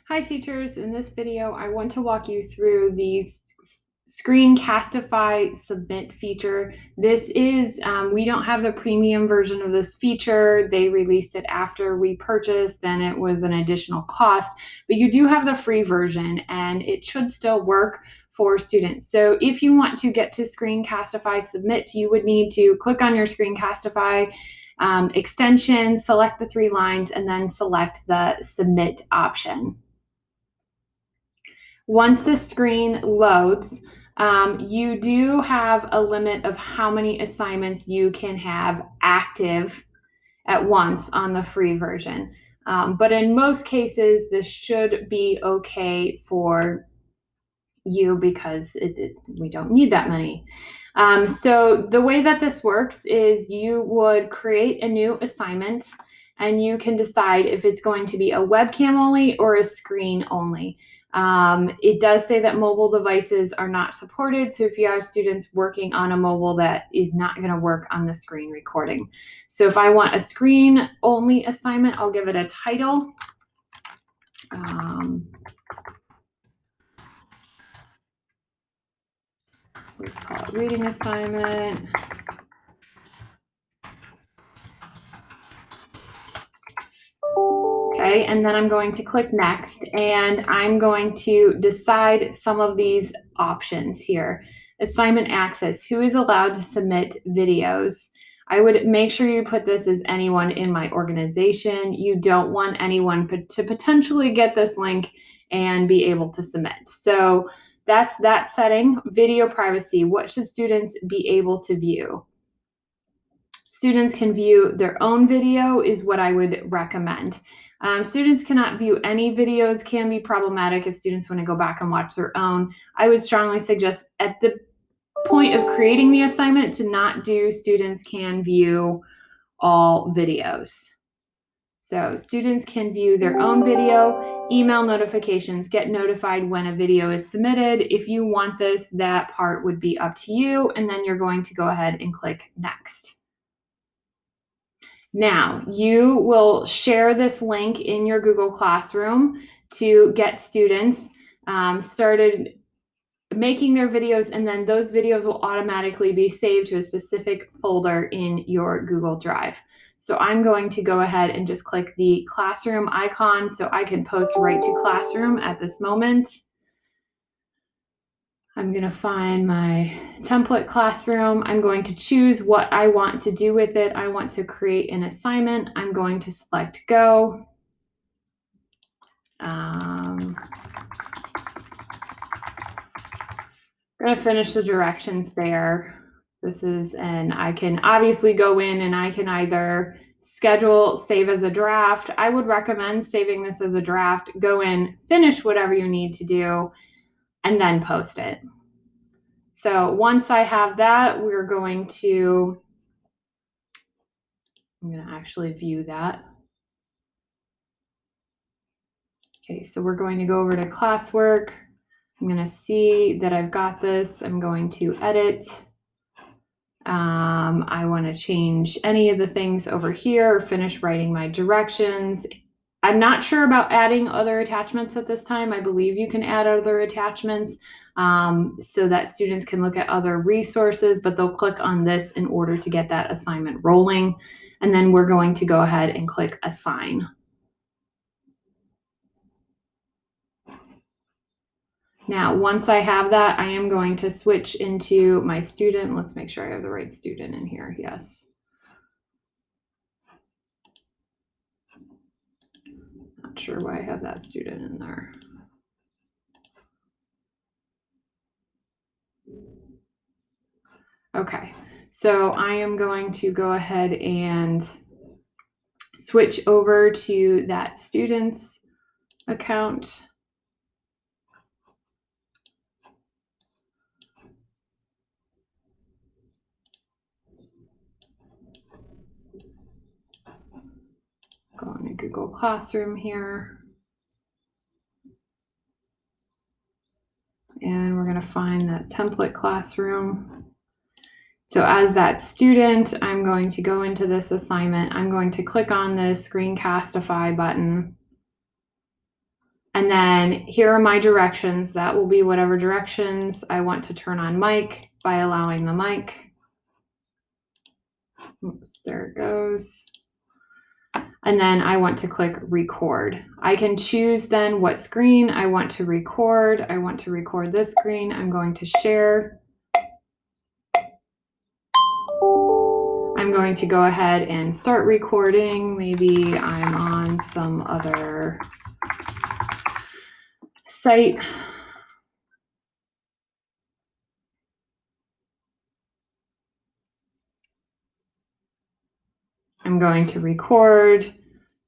Hi teachers, in this video I want to walk you through the Screencastify Submit feature. This is, we don't have the premium version of this feature. They released it after we purchased and it was an additional cost, but you do have the free version and it should still work for students. So if you want to get to Screencastify Submit, you would need to click on your Screencastify extension, select the 3 lines, and then select the Submit option. Once the screen loads, you do have a limit of how many assignments you can have active at once on the free version. But in most cases, this should be okay for you because we don't need that many. So the way that this works is you would create a new assignment and you can decide if it's going to be a webcam only or a screen only. It does say that mobile devices are not supported, so if you have students working on a mobile, that is not going to work on the screen recording. So if I want a screen only assignment, I'll give it a title. Let's call it reading assignment. Okay, and then I'm going to click next, and I'm going to decide some of these options here. Assignment access, who is allowed to submit videos? I would make sure you put this as anyone in my organization. You don't want anyone to potentially get this link and be able to submit. So that's that setting. Video privacy, what should students be able to view? Students can view their own video is what I would recommend. Students cannot view any videos, can be problematic if students want to go back and watch their own. I would strongly suggest at the point of creating the assignment to not do students can view all videos. So students can view their own video, email notifications, get notified when a video is submitted. If you want this, that part would be up to you, and then you're going to go ahead and click next. Now, you will share this link in your Google Classroom to get students started making their videos, and then those videos will automatically be saved to a specific folder in your Google Drive. So I'm going to go ahead and just click the classroom icon so I can post right to Classroom at this moment. I'm going to find my template classroom. I'm going to choose what I want to do with it. I want to create an assignment. I'm going to select go. I'm going to finish the directions there. This is, and I can obviously go in and I can either schedule, save as a draft. I would recommend saving this as a draft, go in, finish whatever you need to do, and then post it. So once I have that, I'm going to actually view that. Okay, so we're going to go over to classwork. I'm going to see that I've got this. I'm going to edit. I want to change any of the things over here or finish writing my directions. I'm not sure about adding other attachments at this time. I believe you can add other attachments so that students can look at other resources, but they'll click on this in order to get that assignment rolling. And then we're going to go ahead and click assign. Now, once I have that, I am going to switch into my student. Let's make sure I have the right student in here. Yes. Not sure why I have that student in there. Okay, so I am going to go ahead and switch over to that student's account. Go into Google Classroom here. And we're going to find that template classroom. So as that student, I'm going to go into this assignment. I'm going to click on this Screencastify button. And And then here are my directions. That will be whatever directions I want to turn on mic by allowing the mic. Oops, there it goes. And then I want to click record. I can choose then what screen I want to record. I want to record this screen. I'm going to share. I'm going to go ahead and start recording. Maybe I'm on some other site. I'm going to record,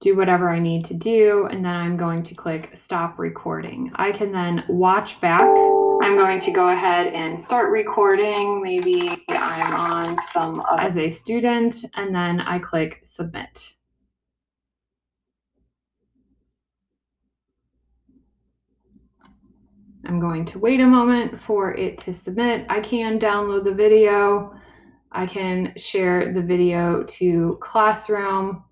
do whatever I need to do, and then I'm going to click stop recording. I can then watch back. I'm going to go ahead and start recording. Maybe I'm on some as a student, and then I click submit. I'm going to wait a moment for it to submit. I can download the video. I can share the video to Classroom.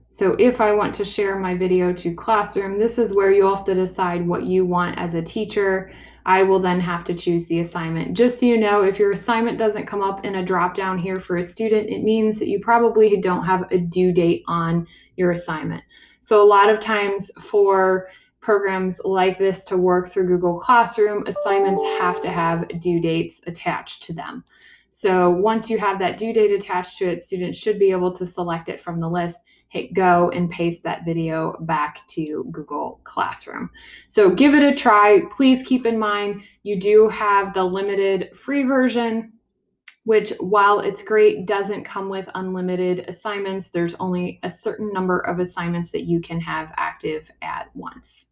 So if I want to share my video to Classroom, this is where you'll have to decide what you want as a teacher. I will then have to choose the assignment. Just so you know, if your assignment doesn't come up in a drop down here for a student, it means that you probably don't have a due date on your assignment. So a lot of times for programs like this to work through Google Classroom, assignments have to have due dates attached to them. So once you have that due date attached to it, students should be able to select it from the list, hit go, and paste that video back to Google Classroom. So give it a try. Please keep in mind, you do have the limited free version, which while it's great, doesn't come with unlimited assignments. There's only a certain number of assignments that you can have active at once.